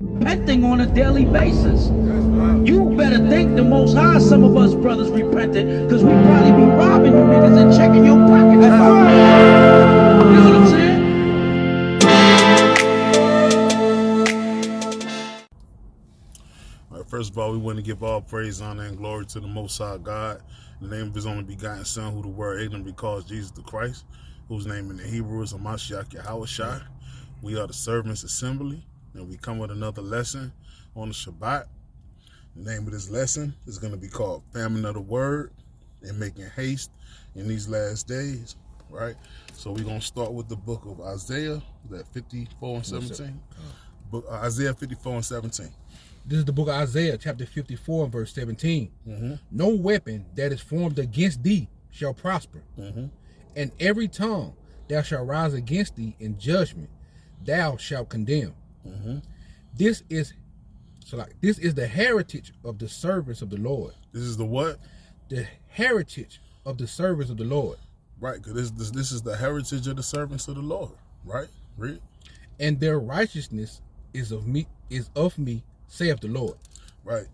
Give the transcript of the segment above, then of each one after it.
Repenting on a daily basis. You better thank the Most High some of us brothers repented, because we probably be robbing you niggas and checking your pockets. You know what I'm saying? All right, first of all, we want to give all praise, honor, and glory to the Most High God, in the name of his only begotten Son, who the word ignorantly calls Jesus the Christ, whose name in the Hebrew is Hamashiach Yahushua. We are the Servants Assembly, and we come with another lesson on the Shabbat. The name of this lesson is going to be called Famine of the Word and Making Haste in These Last Days, right? So we're going to start with the book of Isaiah, that 54 and 17. Isaiah 54 and 17. This is the book of Isaiah, chapter 54 and verse 17. No weapon that is formed against thee shall prosper, and every tongue that shall rise against thee in judgment thou shalt condemn. This is the heritage of the servants of the Lord. This is the what? The heritage of the servants of the Lord. Right, because this is the heritage of the servants of the Lord. Right? Read. And their righteousness is of me, saith the Lord. Right.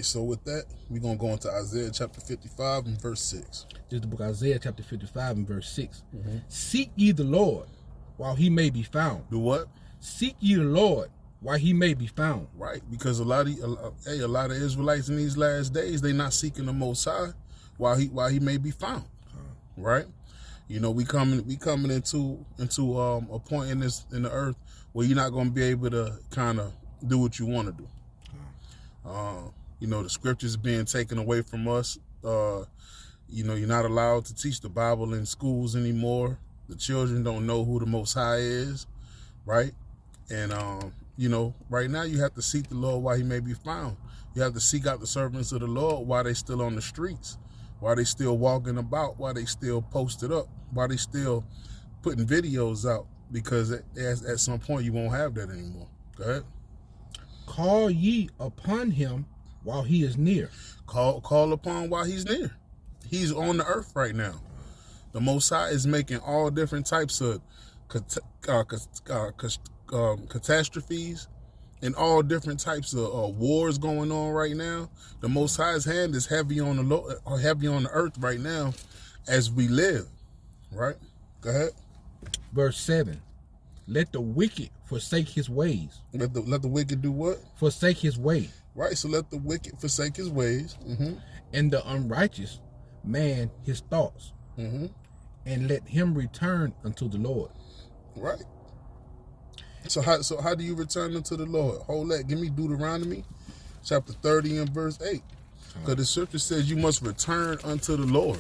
So with that, we're going to go into Isaiah chapter 55 and verse 6. This is the book of Isaiah chapter 55 and verse 6. Seek ye the Lord while he may be found. Do what? Seek ye the Lord while he may be found. Right, because a lot of Israelites in these last days, they not seeking the Most High while he may be found. Right? You know, we coming into a point in the earth where you're not going to be able to kind of do what you want to do. You know, the scriptures being taken away from us. You know, you're not allowed to teach the Bible in schools anymore. The children don't know who the Most High is, right? And, you know, right now you have to seek the Lord while he may be found. You have to seek out the servants of the Lord while they still on the streets, while they still walking about, while they still posted up, while they still putting videos out, because at some point you won't have that anymore. Go ahead. Call ye upon him while he is near. Call upon while he's near. He's on the earth right now. The Most High is making all different types of catastrophes and all different types of wars going on right now. The Most High's hand is heavy on the earth right now as we live. Right? Go ahead. Verse 7. Let the wicked forsake his ways. Let the wicked do what? Forsake his way. Right, so let the wicked forsake his ways. And the unrighteous man his thoughts. And let him return unto the Lord. Right. So how do you return unto the Lord? Hold that. Give me Deuteronomy chapter 30 and verse 8. Because the scripture says you must return unto the Lord.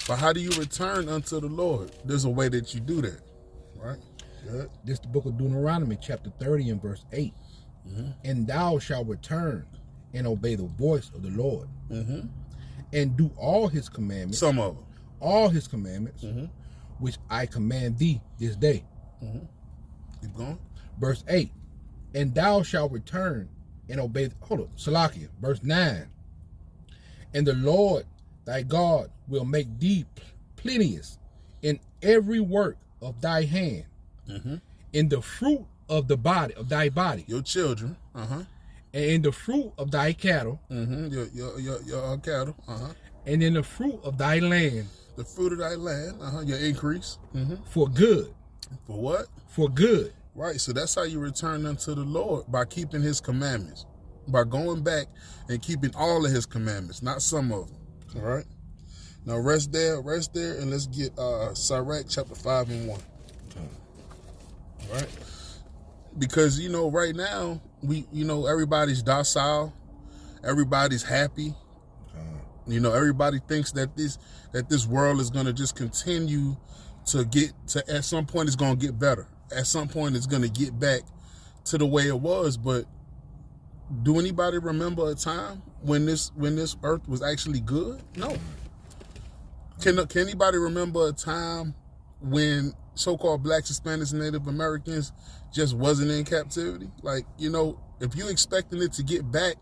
But how do you return unto the Lord? There's a way that you do that. Right? Good. This is the book of Deuteronomy chapter 30 and verse 8. And thou shalt return and obey the voice of the Lord. And do all his commandments. Some of them. All his commandments, which I command thee this day. Keep going. Verse 8. And thou shalt return and obey. Salakia. Verse 9. And the Lord thy God will make thee plenteous in every work of thy hand, in the fruit of the body of thy body, your children, and in the fruit of thy cattle, your cattle, and in the fruit of thy land, the fruit of thy land, your increase, for good. For what? For good. Right. So that's how you return unto the Lord, by keeping his commandments, by going back and keeping all of his commandments, not some of them. All right. Now rest there, and let's get Sirach chapter 5 and 1. All right. Because, you know, right now, everybody's docile, everybody's happy. You know, everybody thinks that this world is going to just continue at some point it's going to get better. At some point it's going to get back to the way it was. But do anybody remember a time when this earth was actually good? No. Can anybody remember a time when so-called blacks, Hispanics, and Native Americans just wasn't in captivity? Like, you know, if you're expecting it to get back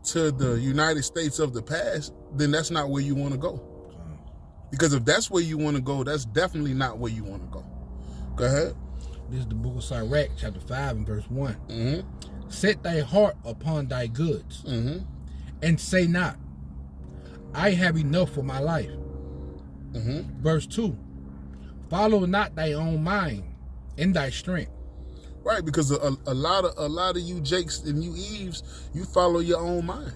to the United States of the past, then that's not where you want to go. Because if that's where you want to go, that's definitely not where you want to go. Go ahead. This is the book of Sirach, chapter 5 and verse 1. Mm-hmm. Set thy heart upon thy goods, Mm-hmm. and say not, I have enough for my life. Mm-hmm. Verse 2. Follow not thy own mind in thy strength. Right, because a lot of you Jakes and you Eves, you follow your own mind.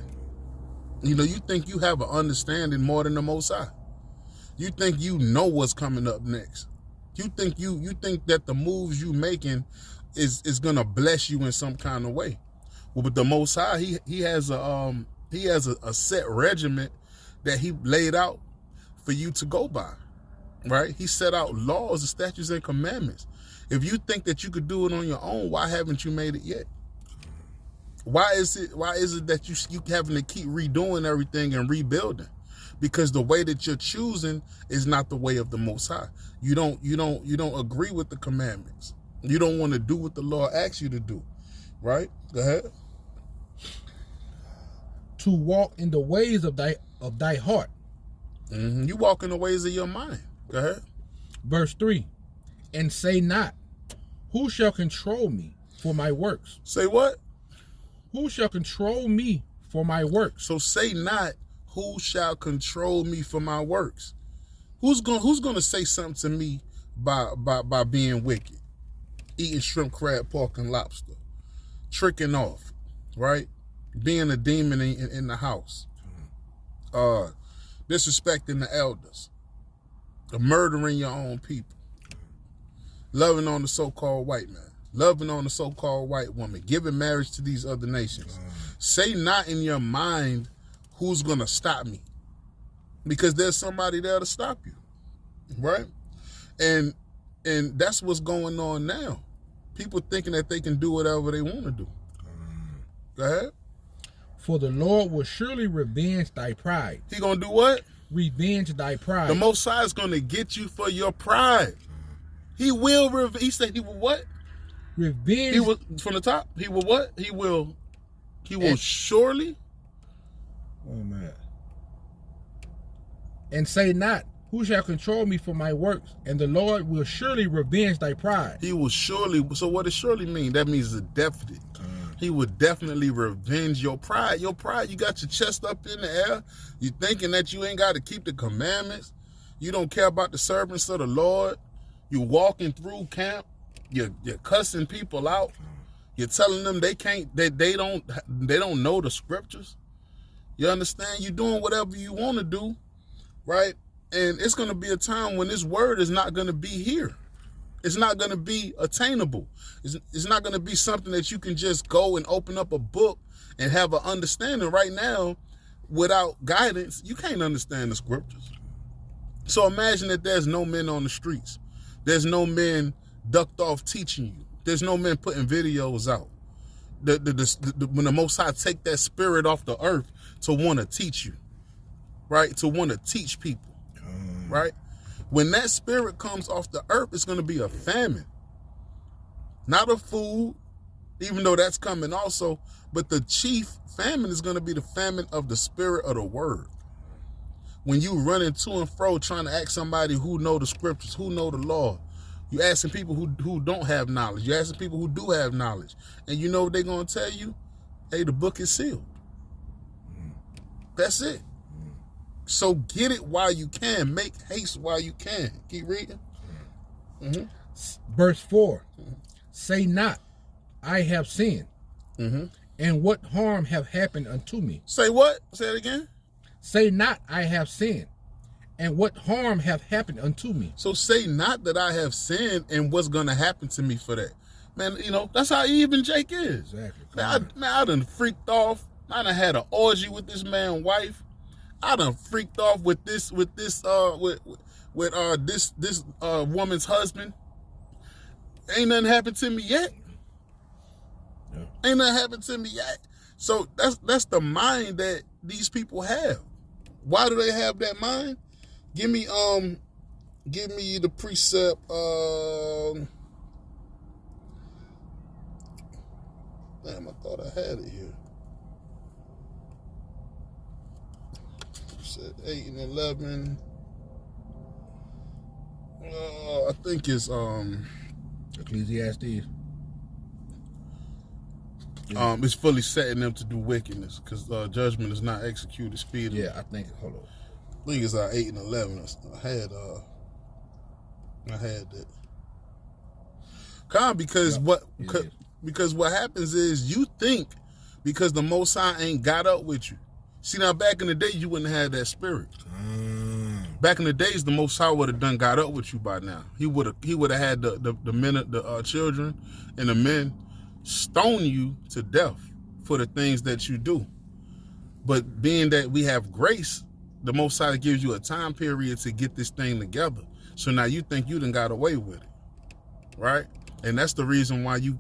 You know, you think you have an understanding more than the Most High. You think you know what's coming up next. You think that the moves you making is gonna bless you in some kind of way. Well, but the Most High, he has a set regiment that he laid out for you to go by. Right? He set out laws, statutes, and commandments. If you think that you could do it on your own, why haven't you made it yet? Why is it that you having to keep redoing everything and rebuilding? Because the way that you're choosing is not the way of the Most High. You don't agree with the commandments. You don't want to do what the Lord asks you to do. Right? Go ahead. To walk in the ways of thy heart. Mm-hmm. You walk in the ways of your mind. Go ahead. Verse 3. And say not, who shall control me for my works? Say what? Who shall control me for my works? So say not, who shall control me for my works? Who's gonna say something to me by being wicked, eating shrimp, crab, pork, and lobster, tricking off, right? Being a demon in the house, disrespecting the elders, murdering your own people, loving on the so-called white man, loving on the so-called white woman, giving marriage to these other nations. Say not in your mind, who's going to stop me? Because there's somebody there to stop you, right? And that's what's going on now. People thinking that they can do whatever they want to do. Go ahead. For the Lord will surely revenge thy pride. He going to do what? Revenge thy pride. The Most High is going to get you for your pride. He will he said he will what? Revenge. He will, from the top, he will what? He will surely. Oh man. And say not, who shall control me for my works? And the Lord will surely revenge thy pride. He will surely. So what does surely mean? That means a definite. He will definitely revenge your pride. Your pride, you got your chest up in the air. You thinking that you ain't got to keep the commandments. You don't care about the servants of the Lord. You walking through camp. You're cussing people out. You're telling them they can't. They don't know the scriptures. You understand? You're doing whatever you want to do, right? And it's going to be a time when this word is not going to be here. It's not going to be attainable. It's not going to be something that you can just go and open up a book and have an understanding. Right now, without guidance, you can't understand the scriptures. So imagine that there's no men on the streets. There's no men ducked off teaching you. There's no men putting videos out. When the Most High take that spirit off the earth to want to teach you, right? To want to teach people, right? When that spirit comes off the earth, it's going to be a famine. Not a food, even though that's coming also, but the chief famine is going to be the famine of the spirit of the word. When you running to and fro trying to ask somebody who know the scriptures, who know the law, you asking people who don't have knowledge. You asking people who do have knowledge. And you know what they're going to tell you? Hey, the book is sealed. That's it. So get it while you can. Make haste while you can. Keep reading. Mm-hmm. Verse 4. Say not, I have sinned. Mm-hmm. And what harm have happened unto me? Say what? Say it again. Say not, I have sinned. And what harm have happened unto me? So say not that I have sinned and what's going to happen to me for that. Man, you know, that's how even Jake is. Exactly. I done freaked off. I done had an orgy with this man's wife. I done freaked off with this woman's husband. Ain't nothing happened to me yet. Yeah. Ain't nothing happened to me yet. So that's the mind that these people have. Why do they have that mind? Give me the precept. Damn, I thought I had it here. Said 8 and 11. I think it's Ecclesiastes. It's fully setting them to do wickedness, because judgment is not executed speedily. Yeah, I think. Hold on. I think it's 8 and 11. I had that. Because because what happens is you think because the Most High ain't got up with you. See, now back in the day you wouldn't have that spirit. Back in the days the Most High would have done got up with you by now. He would have had the men, the children and the men stone you to death for the things that you do. But being that we have grace, the Most High gives you a time period to get this thing together. So now you think you done got away with it, right? And that's the reason why you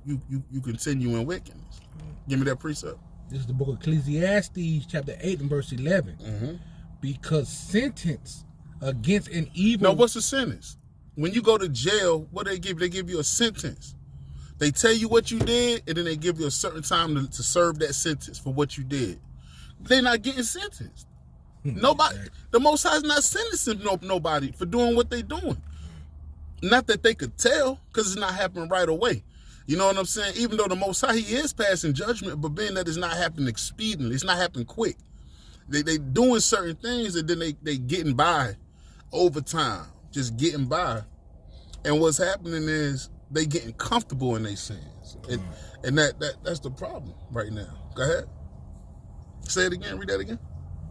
continue in wickedness. Give me that precept. This is the book of Ecclesiastes, chapter 8 and verse 11. Mm-hmm. Because sentence against an evil... Now, what's the sentence? When you go to jail, what they give? They give you a sentence. They tell you what you did, and then they give you a certain time to serve that sentence for what you did. They're not getting sentenced. Nobody, the Most High is not sentencing nobody for doing what they're doing. Not that they could tell, because it's not happening right away. You know what I'm saying? Even though the Most High, he is passing judgment, but being that it's not happening expediently, it's not happening quick. They doing certain things, and then they getting by over time, just getting by. And what's happening is they getting comfortable in their sins. And that's the problem right now. Go ahead. Say it again. Read that again.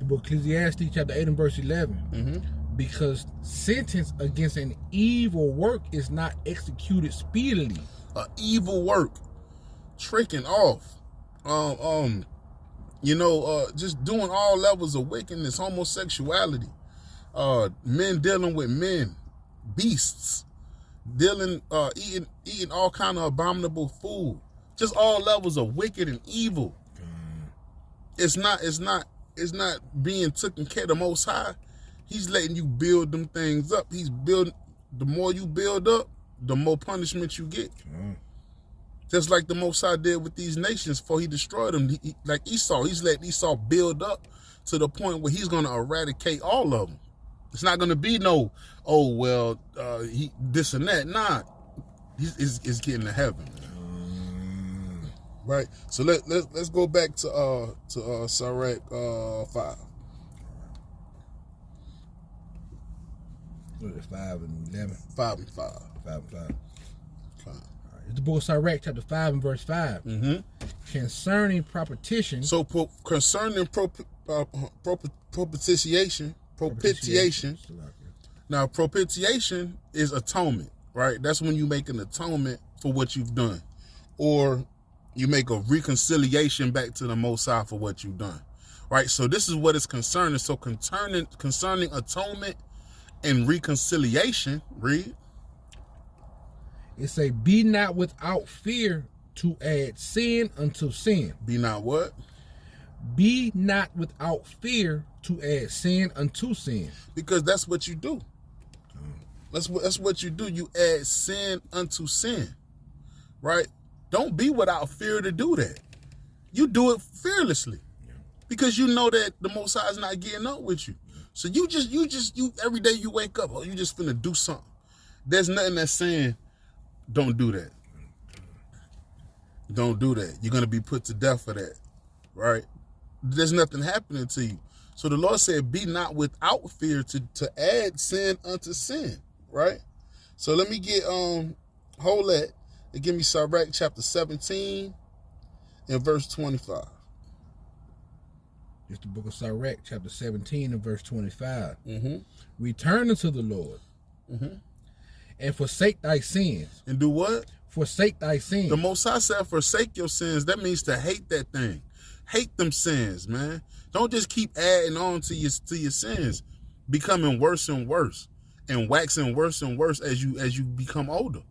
The book Ecclesiastes chapter 8 and verse 11. Mm-hmm. Because sentence against an evil work is not executed speedily. Evil work, tricking off, just doing all levels of wickedness, homosexuality, men dealing with men, beasts, eating all kind of abominable food, just all levels of wicked and evil. It's not being taken care of. The Most High, he's letting you build them things up. He's building. The more you build up, the more punishment you get. Just like the Most High did with these nations before he destroyed them. Like Esau, he's letting Esau build up to the point where he's going to eradicate all of them. It's not going to be no, this and that. Nah, he's getting to heaven. Right. So let's go back to Sirach 5. 5 and 11. 5 and 5. 5 and 5. Okay. It's the book of Sirach, chapter 5 and verse 5. Mm-hmm. Concerning propitiation. So concerning propitiation. Now, propitiation is atonement, right? That's when you make an atonement for what you've done, or you make a reconciliation back to the Most High for what you've done, right? So this is what it's concerning. So concerning atonement and reconciliation, read. It say, be not without fear to add sin unto sin. Be not what? Be not without fear to add sin unto sin. Because that's what you do. That's what you do. You add sin unto sin, right? Don't be without fear to do that. You do it fearlessly, because you know that the Most High is not getting up with you. So you every day you wake up, you just finna do something. There's nothing that's saying, don't do that. Don't do that. You're going to be put to death for that, right? There's nothing happening to you. So the Lord said, be not without fear to add sin unto sin, right? So let me get hold that and give me Sirach chapter 17 and verse 25. It's the book of Sirach chapter 17 and verse 25. Mm-hmm. Return unto the Lord. Mm-hmm. And forsake thy sins. And do what? Forsake thy sins. The Most High said, forsake your sins. That means to hate that thing. Hate them sins, man. Don't just keep adding on to your sins, becoming worse and worse, and waxing worse and worse as you become older.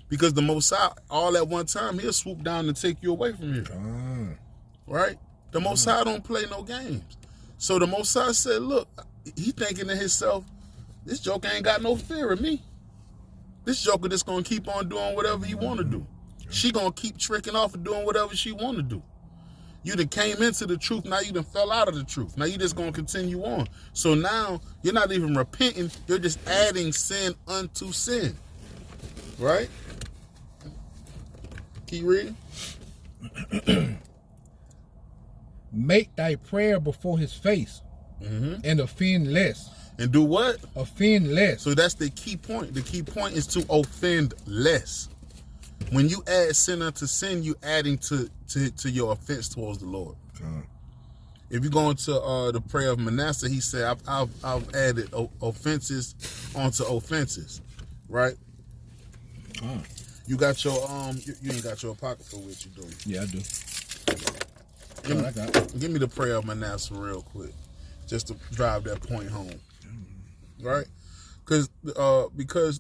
Because the Most High, all at one time, he'll swoop down and take you away from here. Right? The Most High don't play no games. So the Most High said, look, he thinking to himself, this joker ain't got no fear of me. This joker just gonna keep on doing whatever he wanna do. She gonna keep tricking off and doing whatever she wanna do. You done came into the truth, now you done fell out of the truth. Now you just gonna continue on. So now you're not even repenting, you're just adding sin unto sin. Right? Keep reading. Make thy prayer before his face, and offend less. And do what? Offend less. So that's the key point. The key point is to offend less. When you add sin unto sin, you adding to your offense towards the Lord. If you go into the prayer of Manasseh, he said, I've added offenses onto offenses, right? You got your you ain't got your apocryphal with you, do you? Yeah, I do. Give me the prayer of Manasseh real quick, just to drive that point home, right? Because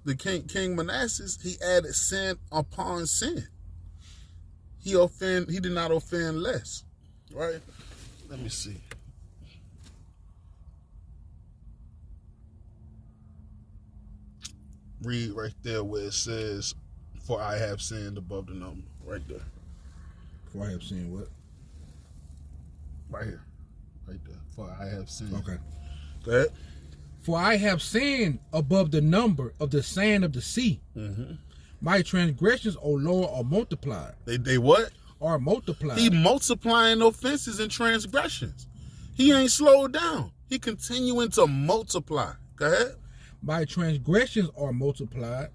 the King Manasseh, he added sin upon sin. He did not offend less, right? Let me see. Read right there where it says, "For I have sinned above the number." Right there. For I have sinned what? Right here. Right there. For I have sinned. Okay. Go ahead. For I have sinned above the number of the sand of the sea. My transgressions, O Lord, are multiplied. They what? Are multiplied. He multiplying offenses and transgressions. He ain't slowed down. He continuing to multiply. Go ahead. My transgressions are multiplied,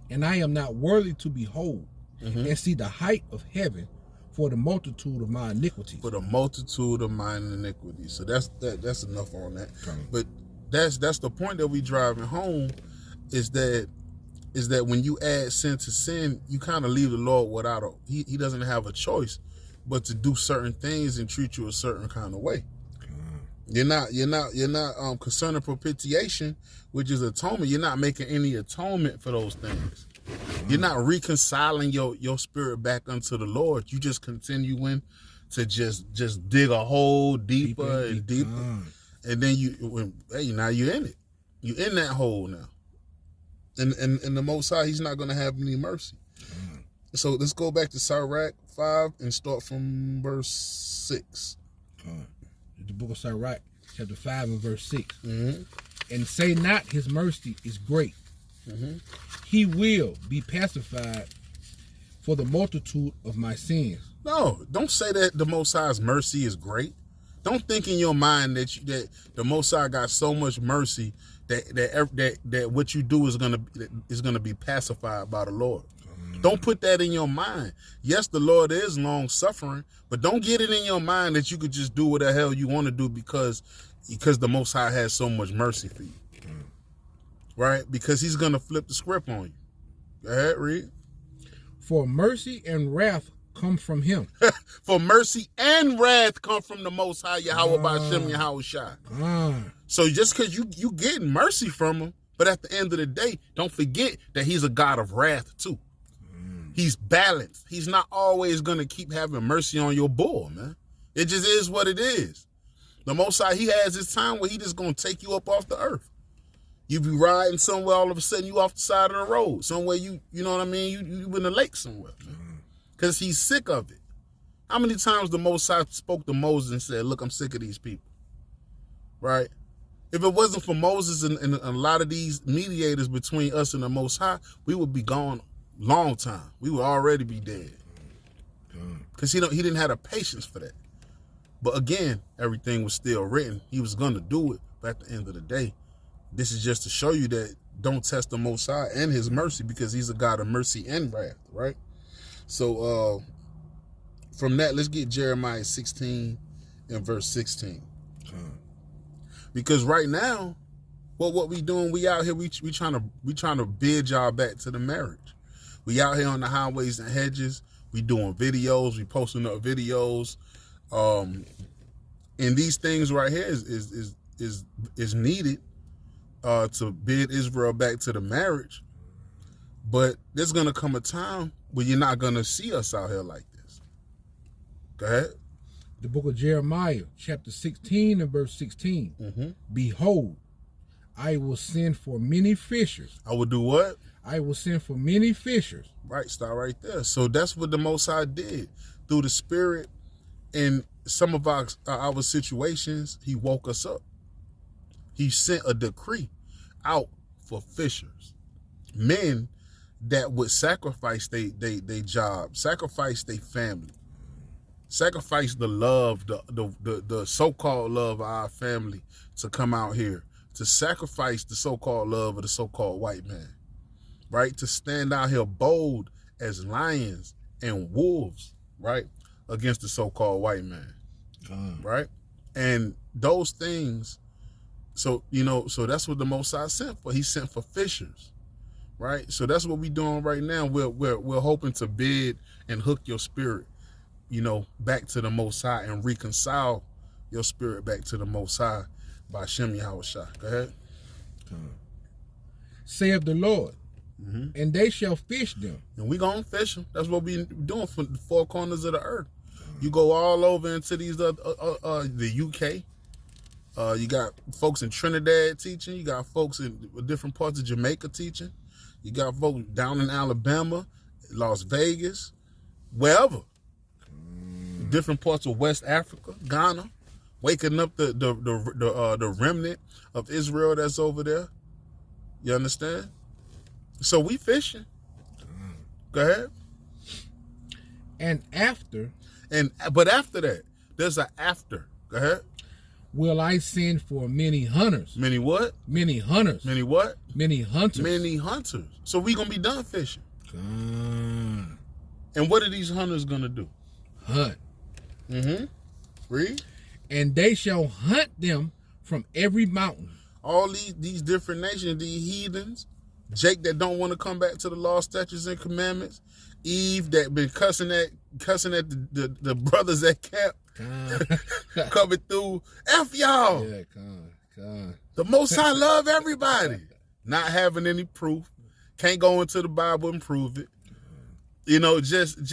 and I am not worthy to behold and see the height of heaven for the multitude of my iniquities. For the multitude of mine iniquities. So that's enough on that. But that's the point that we driving home is that when you add sin to sin, you kind of leave the Lord without he doesn't have a choice but to do certain things and treat you a certain kind of way. You're not concerning propitiation, which is atonement. You're not making any atonement for those things. You're not reconciling your spirit back unto the Lord. You just continuing to just dig a hole deeper and deeper. And then now you're in it. You're in that hole now. And the Most High, he's not going to have any mercy. So let's go back to Sirach 5 and start from verse 6. The book of Sirach, chapter 5 and verse 6. And say not his mercy is great. He will be pacified for the multitude of my sins. No, don't say that the Most High's mercy is great. Don't think in your mind that the Most High got so much mercy that what you do is gonna be pacified by the Lord. Don't put that in your mind. Yes, the Lord is long suffering, but don't get it in your mind that you could just do what the hell you want to do because the Most High has so much mercy for you. Right? Because he's gonna flip the script on you. Go ahead, read. For mercy and wrath come from him. For mercy and wrath come from the Most High, Yahweh Ba'Shem Yahweh Shai. So just because you getting mercy from him, but at the end of the day, don't forget that he's a God of wrath too. He's balanced. He's not always going to keep having mercy on your bull, man. It just is what it is. The Most High, he has his time where he just going to take you up off the earth. You be riding somewhere, all of a sudden you off the side of the road. Somewhere you know what I mean? You in the lake somewhere. Because he's sick of it. How many times the Most High spoke to Moses and said, look, I'm sick of these people. Right? If it wasn't for Moses and a lot of these mediators between us and the Most High, we would be gone long time. We would already be dead. Because he didn't have the patience for that. But again, everything was still written. He was going to do it. But at the end of the day, this is just to show you that don't test the Most High and his mercy, because he's a God of mercy and wrath, right? So from that, let's get Jeremiah 16 and verse 16. Because right now, what we doing, we out here, we trying to bid y'all back to the marriage. We out here on the highways and hedges. We doing videos. We posting up videos. And these things right here is needed to bid Israel back to the marriage. But there's gonna come a time where you're not gonna see us out here like this. Go ahead. The book of Jeremiah, chapter 16 and verse 16. Behold, I will send for many fishers. I will do what? I will send for many fishers. Right, start right there. So that's what the Most High did. Through the Spirit in some of our situations, he woke us up. He sent a decree out for fishers. Men that would sacrifice they job, sacrifice their family, sacrifice the love, the so-called love of our family to come out here, to sacrifice the so-called love of the so-called white man, right? To stand out here bold as lions and wolves, right? Against the so-called white man, right? And those things, so that's what the Most High sent for. He sent for fishers, right? So that's what we're doing right now. We're hoping to bid and hook your spirit, back to the Most High and reconcile your spirit back to the Most High by Shem Yahushua. Go ahead. Saith the Lord, and they shall fish them. And we gonna fish them. That's what we doing for the four corners of the earth. You go all over into these the UK. You got folks in Trinidad teaching. You got folks in different parts of Jamaica teaching. You got folks down in Alabama, Las Vegas, wherever. Different parts of West Africa, Ghana, waking up the remnant of Israel that's over there. You understand? So we fishing. Go ahead. But after that, there's an after. Go ahead. Will I send for many hunters? Many what? Many hunters. Many what? Many hunters. Many hunters. So we gonna be done fishing. God. And what are these hunters gonna do? Hunt. Read. And they shall hunt them from every mountain. All these different nations, these heathens, Jake that don't want to come back to the law, statutes, and commandments, Eve that been cussing at the brothers at camp, coming through. F y'all. Yeah, God. The Most High love everybody. Not having any proof. Can't go into the Bible and prove it. Just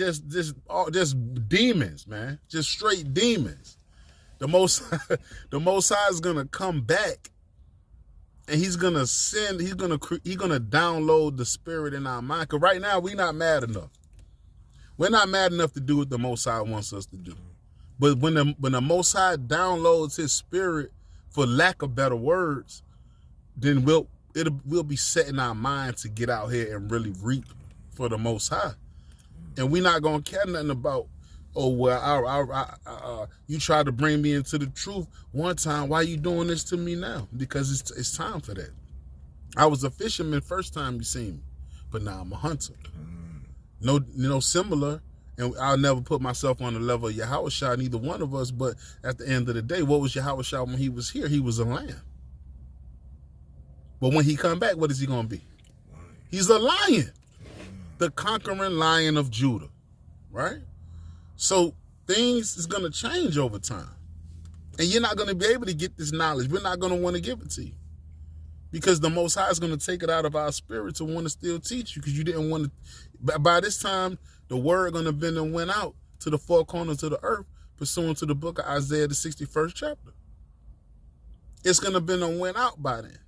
demons, man. Just straight demons. The Most High is gonna come back, and he's gonna download the spirit in our mind. Cause right now we're not mad enough. We're not mad enough to do what the Most High wants us to do. But when the Most High downloads his spirit, for lack of better words, then we'll be setting our mind to get out here and really reap for the Most High. And we're not gonna care nothing about, you tried to bring me into the truth one time. Why you doing this to me now? Because it's time for that. I was a fisherman first time you seen me, but now I'm a hunter. No similar, and I'll never put myself on the level of Yahushua, neither one of us. But at the end of the day, what was Yahushua when he was here? He was a lamb. But when he come back, what is he gonna be? He's a lion, the conquering lion of Judah, right? So things is going to change over time. And you're not going to be able to get this knowledge. We're not going to want to give it to you. Because the Most High is going to take it out of our spirit to want to still teach you. Because you didn't want to. By this time, the word going to have been and went out to the four corners of the earth, pursuant to the book of Isaiah, the 61st chapter. It's going to have been and went out by then.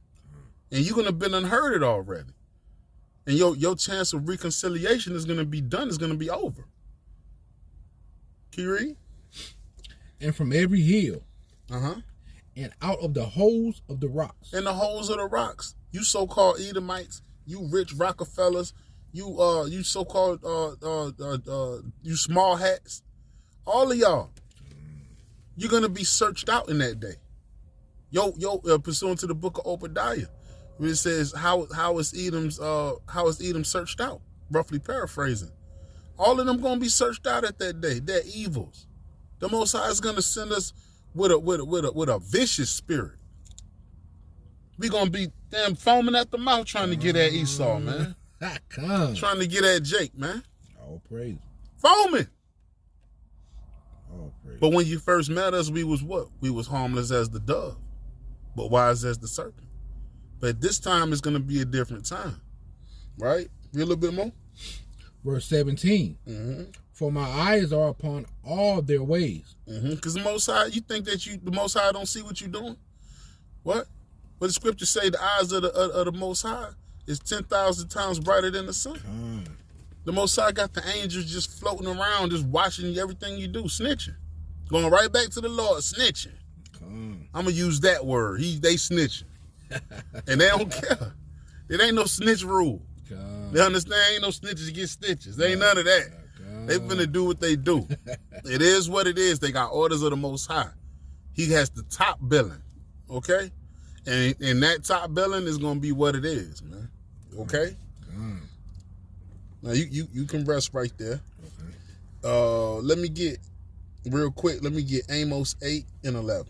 And you're going to have been unheard it already. And your chance of reconciliation is going to be done. It's going to be over. Can you read? And from every hill. And out of the holes of the rocks. In the holes of the rocks. You so-called Edomites, you rich Rockefellers, you so-called you small hats. All of y'all. You're gonna be searched out in that day. Pursuant to the book of Obadiah, where it says how is Edom searched out? Roughly paraphrasing. All of them gonna be searched out at that day. They're evils. The Most High is gonna send us with a vicious spirit. We gonna be damn foaming at the mouth trying to get at Esau, man. Trying to get at Jake, man. All praise. Foaming. All praise. But when you first met us, we was what? We was harmless as the dove, but wise as the serpent. But this time it's gonna be a different time, right? Read a little bit more. Verse 17. For my eyes are upon all their ways. Because the Most High, you think that the Most High don't see what you're doing? What? But the scripture say the eyes of the Most High is 10,000 times brighter than the sun. The Most High got the angels just floating around, just watching everything you do, snitching. Going right back to the Lord, snitching. I'm going to use that word. They snitching. And they don't care. It ain't no snitch rule. They understand ain't no snitches get stitches. They ain't none of that. They finna do what they do. It is what it is. They got orders of the Most High. He has the top billing, okay? And that top billing is gonna be what it is, man. Okay? Now you can rest right there. Okay. Let me get real quick. Let me get Amos 8 and 11.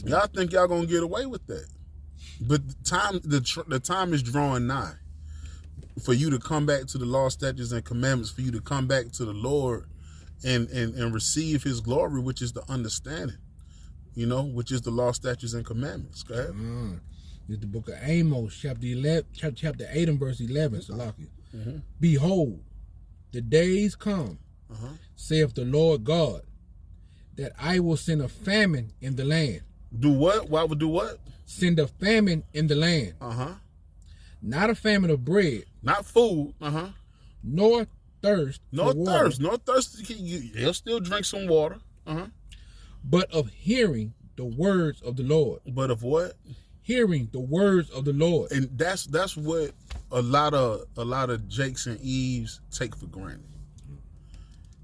Y'all think y'all gonna get away with that, but the time is drawing nigh for you to come back to the law, statutes, and commandments. For you to come back to the Lord and receive His glory, which is the understanding, which is the law, statutes, and commandments. Go ahead. It's the book of Amos, chapter 8 and verse 11. Salaki. Behold, the days come, saith the Lord God, that I will send a famine in the land. Do what? Why would do what? Send a famine in the land. Not a famine of bread. Not food. Nor thirst. No thirst. No thirst. He'll still drink some water. But of hearing the words of the Lord. But of what? Hearing the words of the Lord. And that's what a lot of Jakes and Eves take for granted.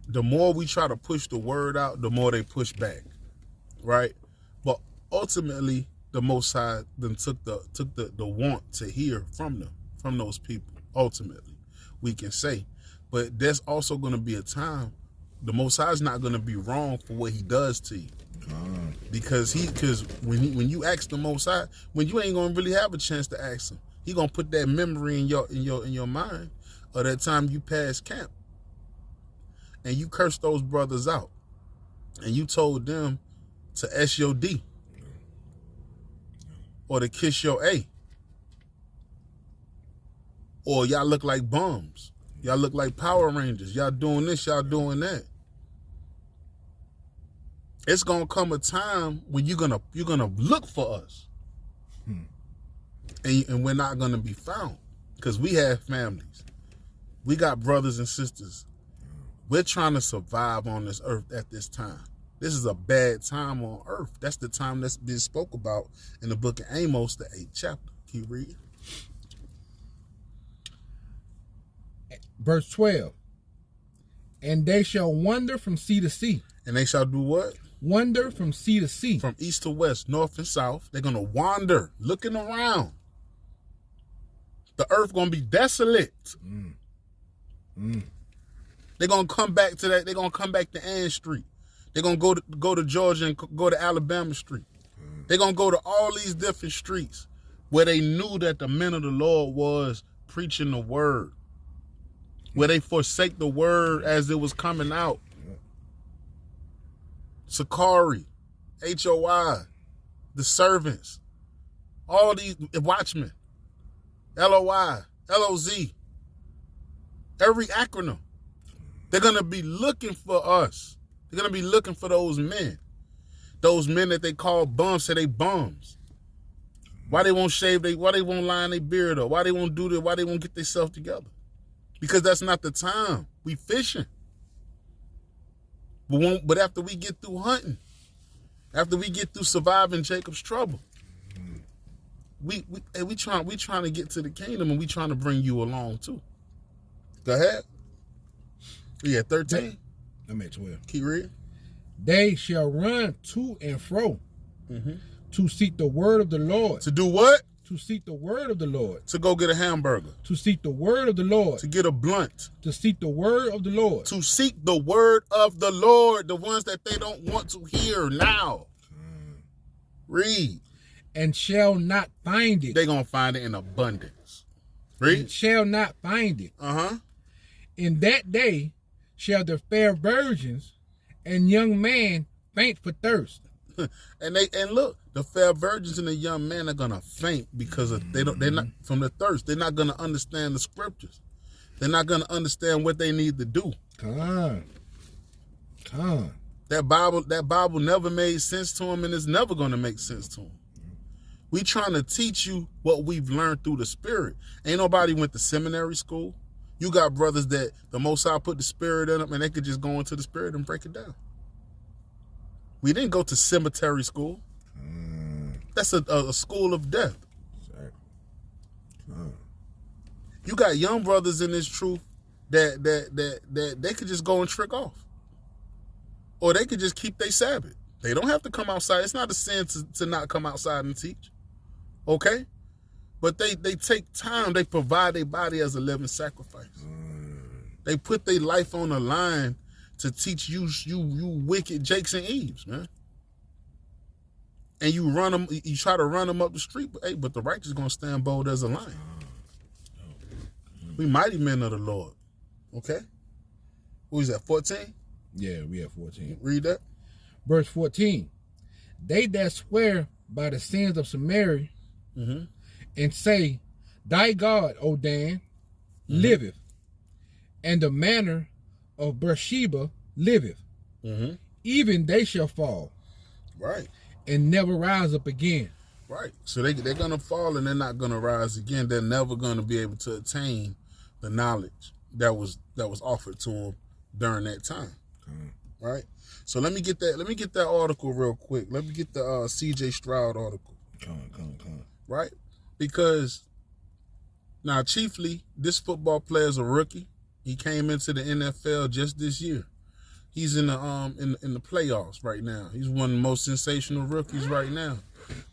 The more we try to push the word out, the more they push back. Right? But ultimately, the Most High then took the want to hear from them, from those people. Ultimately, we can say. But there's also going to be a time the Most High is not going to be wrong for what He does to you. Because when you ask the Most High, when you ain't gonna really have a chance to ask Him, He gonna put that memory in your mind of that time you passed camp and you cursed those brothers out and you told them to S your D or to kiss your A, or y'all look like bums, y'all look like Power Rangers, y'all doing this, y'all doing that. It's gonna come a time when you're gonna look for us, and we're not gonna be found because we have families, we got brothers and sisters. We're trying to survive on this earth at this time. This is a bad time on earth. That's the time that's been spoke about in the book of Amos, the 8th chapter. Keep reading. Verse 12. And they shall wander from sea to sea. And they shall do what? Wander from sea to sea. From east to west, north and south. They're going to wander, looking around. The earth going to be desolate. They're going to come back to that. They're going to come back to Ann Street. They're going to go to Georgia and go to Alabama Street. They're going to go to all these different streets where they knew that the men of the Lord was preaching the word, where they forsake the word as it was coming out. Sakari, HOI, the servants, all these watchmen, LOI, LOZ, every acronym. They're going to be looking for us. They're going to be looking for those men that they call bums, say they bums. Why they won't shave, why they won't line their beard up, why they won't do that, why they won't get themselves together. Because that's not the time. We fishing. But after we get through hunting, after we get through surviving Jacob's trouble, we trying to get to the kingdom, and we trying to bring you along too. Go ahead. We at 13. I'm at 12. Keep reading. They shall run to and fro to seek the word of the Lord. To do what? To seek the word of the Lord. To go get a hamburger. To seek the word of the Lord. To get a blunt. To seek the word of the Lord. To seek the word of the Lord, the ones that they don't want to hear now. Read. And shall not find it. They're going to find it in abundance. Read. And shall not find it. In that day shall the fair virgins and young man faint for thirst. and look, the fair virgins and the young men are gonna faint because they're not from the thirst. They're not gonna understand the scriptures. They're not gonna understand what they need to do. Come on. That Bible never made sense to them, and it's never gonna make sense to them. We trying to teach you what we've learned through the Spirit. Ain't nobody went to seminary school. You got brothers that the Most High put the Spirit in them, and they could just go into the Spirit and break it down. We didn't go to cemetery school. That's a school of death. You got young brothers in this truth that they could just go and trick off. Or they could just keep their Sabbath. They don't have to come outside. It's not a sin to not come outside and teach. Okay? But they take time. They provide their body as a living sacrifice. They put their life on the line to teach you wicked Jakes and Eves, man. And you run them, you try to run them up the street, but the righteous gonna stand bold as a lion. We mighty men of the Lord. Okay? Who is that, 14? Yeah, we have 14. Read that. Verse 14. They that swear by the sins of Samaria and say, thy God, O Dan, liveth, and the manner of Beersheba liveth. Even they shall fall. Right. And never rise up again. Right. So they're going to fall and they're not going to rise again. They're never going to be able to attain the knowledge that was offered to them during that time. Right. So let me get that article real quick. Let me get the CJ Stroud article. Come. Right? Because now chiefly this football player is a rookie. He came into the NFL just this year. He's in the playoffs right now. He's one of the most sensational rookies right now.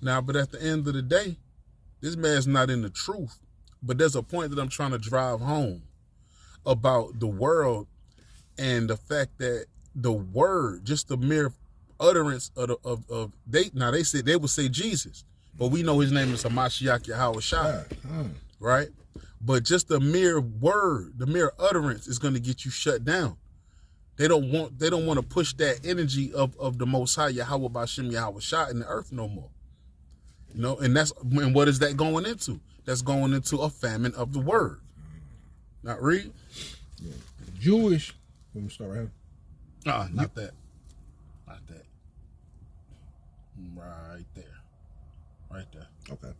Now, but at the end of the day, this man's not in the truth. But there's a point that I'm trying to drive home about the world and the fact that the word, just the mere utterance of they would say Jesus, but we know his name is Hamashiach Yahweh Shai, right? But just the mere word, the mere utterance is going to get you shut down. They don't want to push that energy of the Most High Yahweh Bashem Yahweh Shai in the earth no more. You know, and what is that going into? That's going into a famine of the word. Now read. Yeah. Jewish. Let me start right here. Not that. Not that. Right there. Right there. Okay.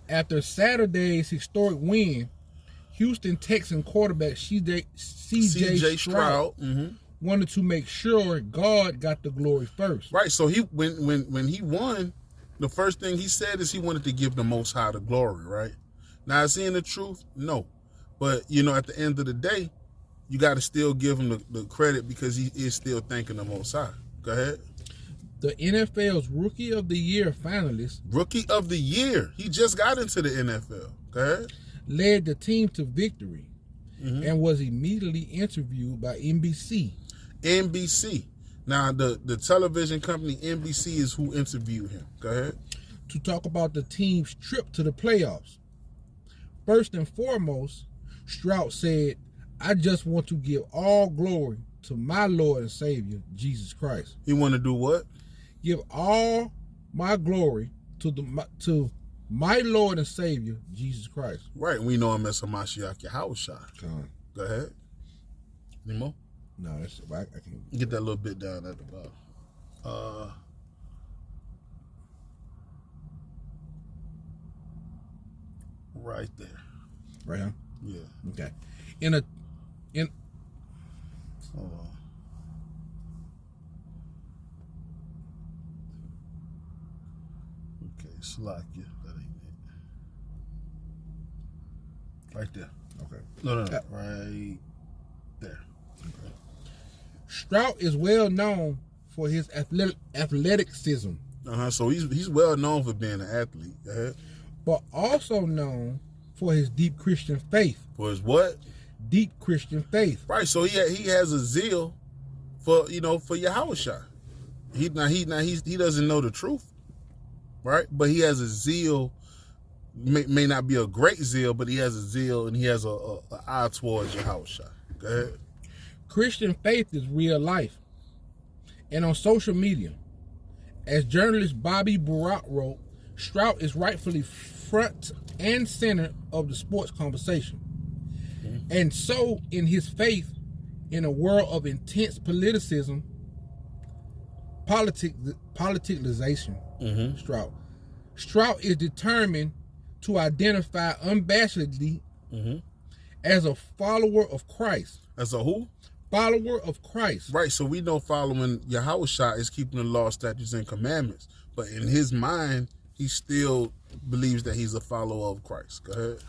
After Saturday's historic win, Houston Texan quarterback CJ Stroud wanted to make sure God got the glory first. Right. So when he won, the first thing he said is he wanted to give the Most High the glory, right? Now, is he in the truth? No. But, you know, at the end of the day, you got to still give him the credit because he is still thanking the Most High. Go ahead. The NFL's Rookie of the Year finalist. Rookie of the Year. He just got into the NFL. Go ahead. Led the team to victory and was immediately interviewed by NBC. NBC. Now, the television company NBC is who interviewed him. Go ahead. To talk about the team's trip to the playoffs. First and foremost, Stroud said, I just want to give all glory to my Lord and Savior, Jesus Christ. He want to do what? Give all my glory to my Lord and Savior, Jesus Christ. Right. We know him as Hamashiach Yahweh Shai. Go ahead. Any more? No, that's I can get that little bit down at the bottom. Right there. Right here? Yeah. Okay. Hold on. Okay, Slakia. That ain't it. Right there. Okay. No. Right there. Okay. Stroud is well known for his athleticism. So he's well known for being an athlete. Go ahead. But also known for his deep Christian faith. For his what? Deep Christian faith. Right. So he has a zeal for Yahweh Shai. He doesn't know the truth, right? But he has a zeal. May not be a great zeal, but he has a zeal and he has a eye towards Yahweh Shai. Go ahead. Christian faith is real life. And on social media, as journalist Bobby Barak wrote, Stroud is rightfully front and center of the sports conversation. And so in his faith, in a world of intense politicization, Stroud is determined to identify unabashedly as a follower of Christ. As a who? Follower of Christ. Right, so we know following Yahweh Shai is keeping the law, statutes, and commandments. But in his mind, he still believes that he's a follower of Christ. Go ahead.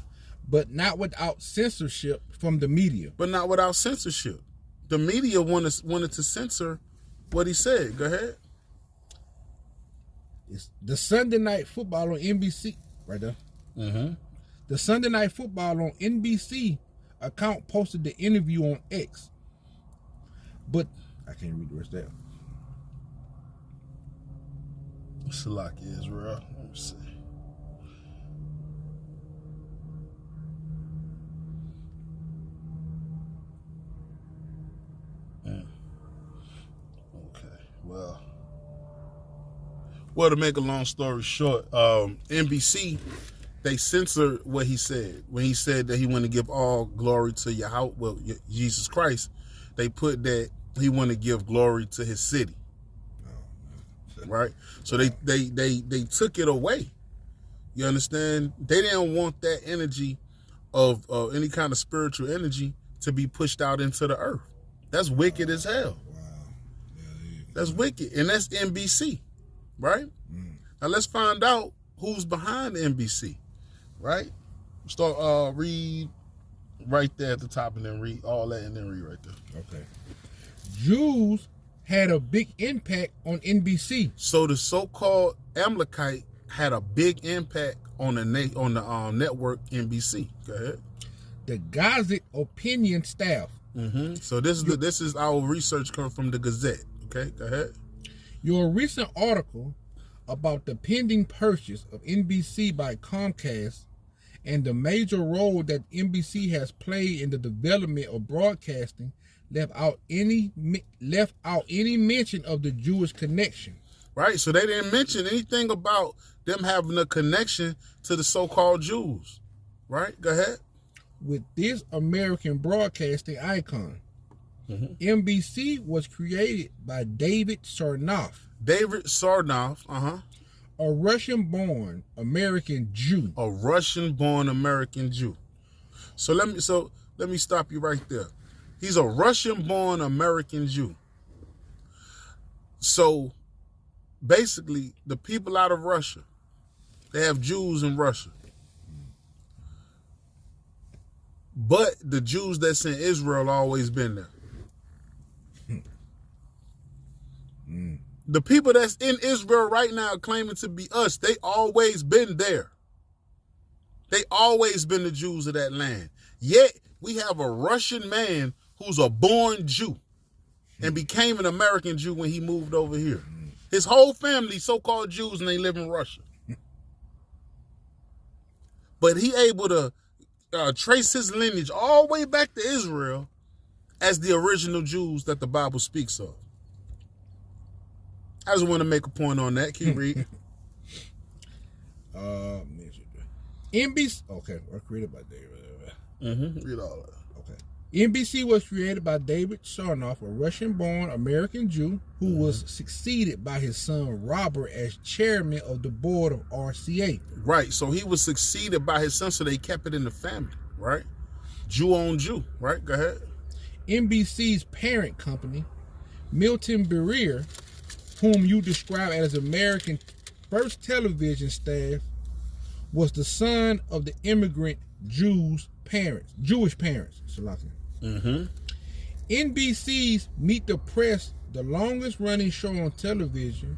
But not without censorship from the media. But not without censorship. The media wanted to censor what he said. Go ahead. It's the Sunday Night Football on NBC, right there. Mm-hmm. The Sunday Night Football on NBC account posted the interview on X. But I can't read the rest of that. Salaki Israel. Let me see. Okay. Well, to make a long story short, NBC, they censored what he said. When he said that he wanted to give all glory to Yahweh, well, Jesus Christ, they put that he wanted to give glory to his city. Right? So they took it away. You understand? They didn't want that energy of any kind of spiritual energy to be pushed out into the earth. That's wicked as hell. Wow. Yeah, That's wicked. And that's NBC. Right? Now let's find out who's behind NBC. Right? Start read right there at the top and then read all that and then read right there. Okay. Jews had a big impact on NBC. So the so-called Amalekite had a big impact on the network NBC. Go ahead. The Gazette opinion staff. Mm-hmm. So this is our research coming from the Gazette. Okay, go ahead. Your recent article about the pending purchase of NBC by Comcast and the major role that NBC has played in the development of broadcasting left out any mention of the Jewish connection. Right, so they didn't mention anything about them having a connection to the so-called Jews. Right, go ahead. With this American broadcasting icon, NBC was created by David Sarnoff. David Sarnoff, a Russian-born American Jew. A Russian-born American Jew. So let me stop you right there. He's a Russian-born American Jew. So basically, the people out of Russia, they have Jews in Russia. But the Jews that's in Israel always been there. The people that's in Israel right now claiming to be us, they always been there. They always been the Jews of that land. Yet, we have a Russian man who's a born Jew and became an American Jew when he moved over here. His whole family so-called Jews and they live in Russia. But he able to trace his lineage all the way back to Israel as the original Jews that the Bible speaks of. I just want to make a point on that. Keep reading. NBC. Okay, or created by David. Read all that. Okay. NBC was created by David Sarnoff, a Russian-born American Jew who was succeeded by his son Robert as chairman of the board of RCA. Right. So he was succeeded by his son, so they kept it in the family. Right. Jew on Jew. Right. Go ahead. NBC's parent company, Milton Berger, whom you describe as American first television staff, was the son of the immigrant Jewish parents. NBC's Meet the Press, the longest running show on television,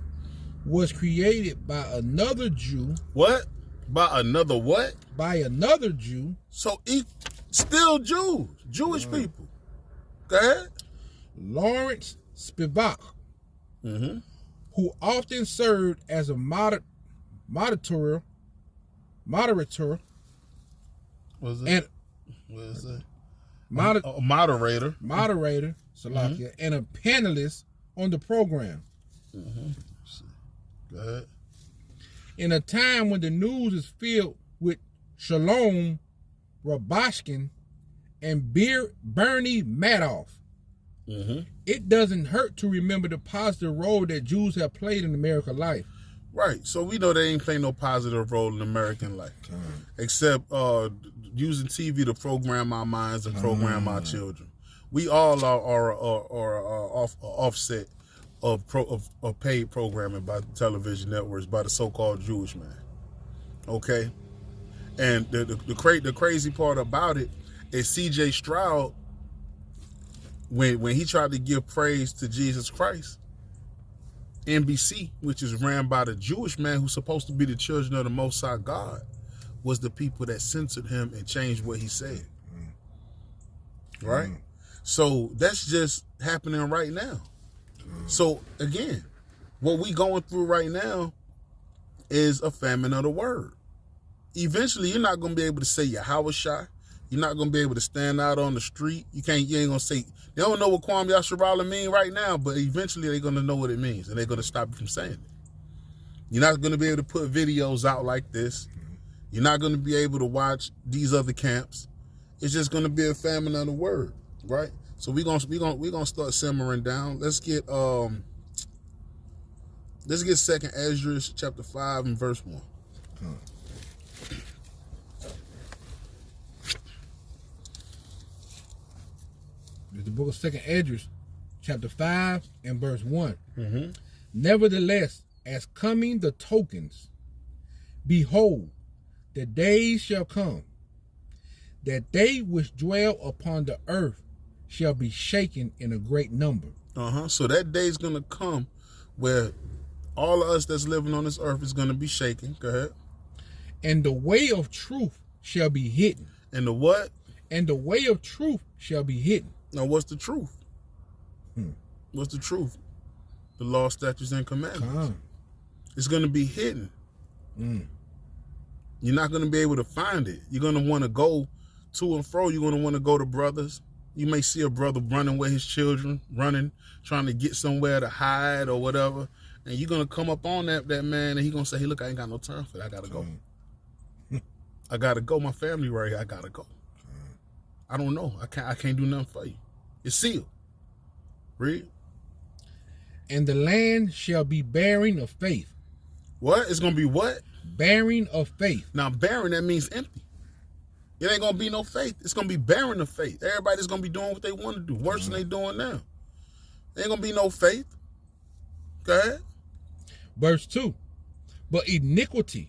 was created by another Jew. What? By another what? By another Jew. So still Jews, Jewish people. Go ahead. Lawrence Spivak, who often served as a moderator. What's it? And what is it? moderator. Moderator, Salakia, and a panelist on the program. Go ahead. In a time when the news is filled with Shalom Rabashkin and Bernie Madoff, it doesn't hurt to remember the positive role that Jews have played in American life. Right. So we know they ain't playing no positive role in American life, except using TV to program our minds and program our children. We all are offset of paid programming by television networks by the so-called Jewish man. Okay, and the crazy part about it is CJ Stroud, when he tried to give praise to Jesus Christ, NBC, which is ran by the Jewish man who's supposed to be the children of the Most High God, was the people that censored him and changed what he said. Right? So that's just happening right now. So again, what we going through right now is a famine of the word. Eventually, you're not going to be able to say Yahweh. You're not going to be able to stand out on the street. You ain't going to say, they don't know what Kwam Yasharala mean right now, but eventually they're going to know what it means, and they're going to stop you from saying it. You're not going to be able to put videos out like this. You're not going to be able to watch these other camps. It's just going to be a famine of the word, right? So we're gonna start simmering down. Let's get 2nd Ezra chapter 5 and verse 1. The book of 2nd Ezra, chapter 5 and verse 1. Nevertheless, as coming the tokens, behold, the days shall come, that they which dwell upon the earth shall be shaken in a great number. So that day is going to come where all of us that's living on this earth is going to be shaken. Go ahead. And the way of truth shall be hidden. And the what? And the way of truth shall be hidden. Now, what's the truth? What's the truth? The law, statutes, and commandments. It's going to be hidden. You're not going to be able to find it. You're going to want to go to and fro. You're going to want to go to brothers. You may see a brother running with his children, trying to get somewhere to hide or whatever. And you're going to come up on that man, and he's going to say, hey, look, I ain't got no time for that. I got to go. I got to go. My family right here. I got to go. I don't know. I can't do nothing for you. It's sealed. Read. And the land shall be barren of faith. What? It's going to be what? Barren of faith. Now, barren, that means empty. It ain't going to be no faith. It's going to be barren of faith. Everybody's going to be doing what they want to do, worse than they doing now. There ain't going to be no faith. Go ahead. Verse 2. But iniquity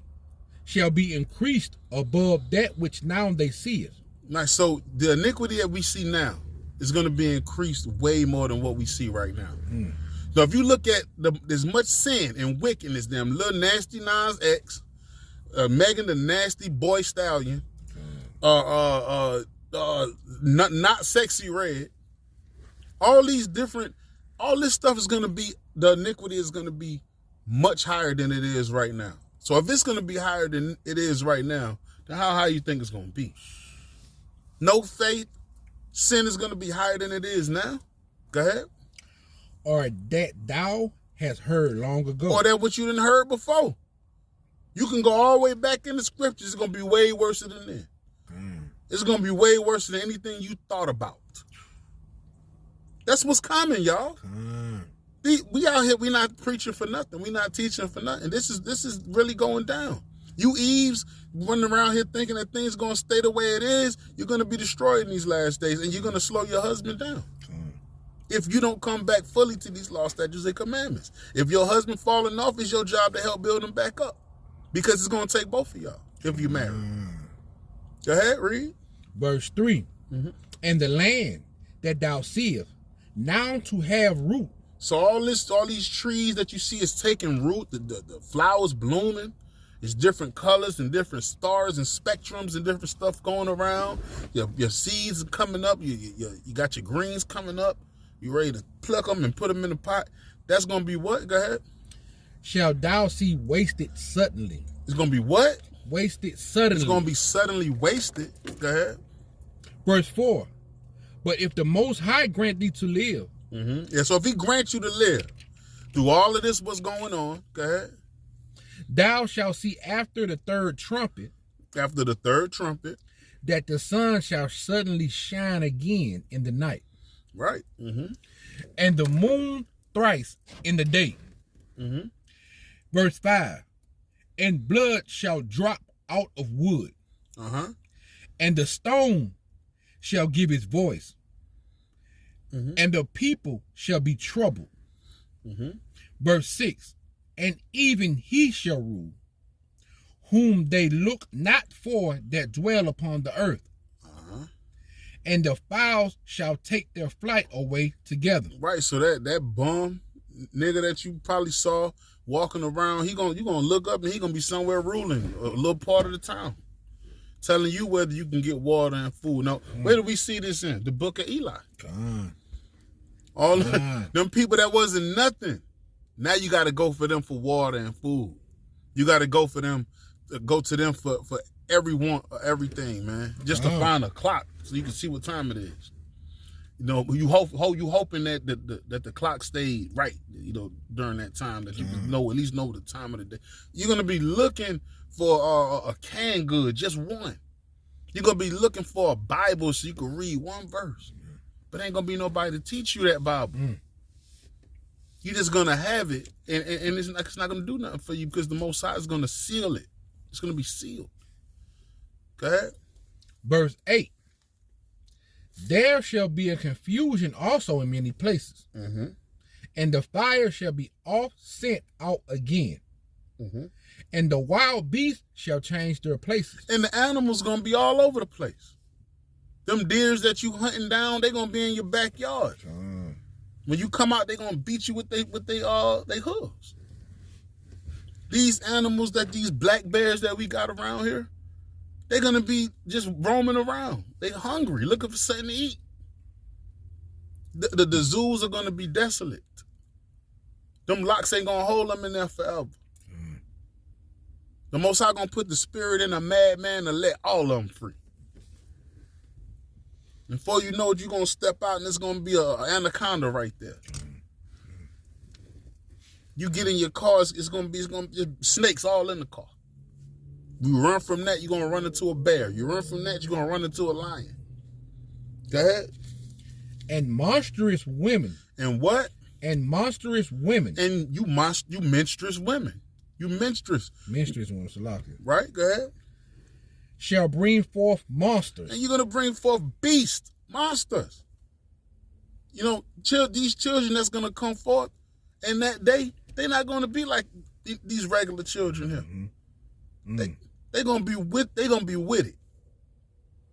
shall be increased above that which now they see it. Now, so the iniquity that we see now is going to be increased way more than what we see right now. So if you look at there's much sin and wickedness, them little nasty Nas X, Megan the nasty boy stallion, not sexy red, all this stuff is going to be, the iniquity is going to be much higher than it is right now. So if it's going to be higher than it is right now, then how high you think it's going to be? No faith, sin is going to be higher than it is now. Go ahead. Or that thou hast heard long ago. Or that what you didn't heard before. You can go all the way back in the scriptures. It's going to be way worse than that. It's going to be way worse than anything you thought about. That's what's coming, y'all. We out here, we not preaching for nothing. We not teaching for nothing. This is really going down. You Eves running around here thinking that things going to stay the way it is, you're going to be destroyed in these last days, and you're going to slow your husband down. If you don't come back fully to these law, statutes, and commandments. If your husband falling off, it's your job to help build him back up. Because it's going to take both of y'all if you marry. Go ahead, read. Verse 3. And the land that thou seest now to have root. So all these trees that you see is taking root, the flowers blooming. It's different colors and different stars and spectrums and different stuff going around. Your seeds are coming up. You got your greens coming up. You ready to pluck them and put them in the pot. That's going to be what? Go ahead. Shall thou see wasted suddenly. It's going to be what? Wasted suddenly. It's going to be suddenly wasted. Go ahead. Verse 4. But if the Most High grant thee to live. Yeah, so if he grants you to live through all of this, what's going on? Go ahead. Thou shalt see after the third trumpet. After the third trumpet. That the sun shall suddenly shine again in the night. Right. And the moon thrice in the day. Verse 5. And blood shall drop out of wood. And the stone shall give its voice. And the people shall be troubled. Verse 6. And even he shall rule, whom they look not for that dwell upon the earth. And the fowls shall take their flight away together. Right, so that bum nigga that you probably saw walking around, you gonna look up and he gonna be somewhere ruling a little part of the town, telling you whether you can get water and food. Now, where do we see this in? The book of Eli. All them people that wasn't nothing. Now you got to go for them for water and food. You got to go for them, go to them for everything, man. Just to find a clock so you can see what time it is. You know, you hoping that the clock stayed right, you know, during that time, that you can at least know the time of the day. You're gonna be looking for a canned good, just one. You're gonna be looking for a Bible so you can read one verse, but ain't gonna be nobody to teach you that Bible. You're just gonna have it, and it's not gonna do nothing for you because the Most High is gonna seal it. It's gonna be sealed. Go ahead. Verse 8. There shall be a confusion also in many places, and the fire shall be oft sent out again, and the wild beasts shall change their places. And the animals gonna be all over the place. Them deers that you hunting down, they gonna be in your backyard. When you come out, they gonna beat you with they hooves. These animals, these black bears that we got around here, they're gonna be just roaming around. They hungry, looking for something to eat. The zoos are gonna be desolate. Them locks ain't gonna hold them in there forever. The Most High gonna put the spirit in a madman to let all of them free. And before you know it, you're gonna step out and it's gonna be an anaconda right there. You get in your car, it's gonna be snakes all in the car. You run from that, you're gonna run into a bear. You run from that, you're gonna run into a lion. Go ahead. And monstrous women. And what? And monstrous women. And you menstruous women. You menstruous. Menstruous women, Salaki. Right, go ahead. Shall bring forth monsters. And you're gonna bring forth beasts, monsters. You know, these children that's gonna come forth, and that day, they're not gonna be like these regular children here. They gonna be with it.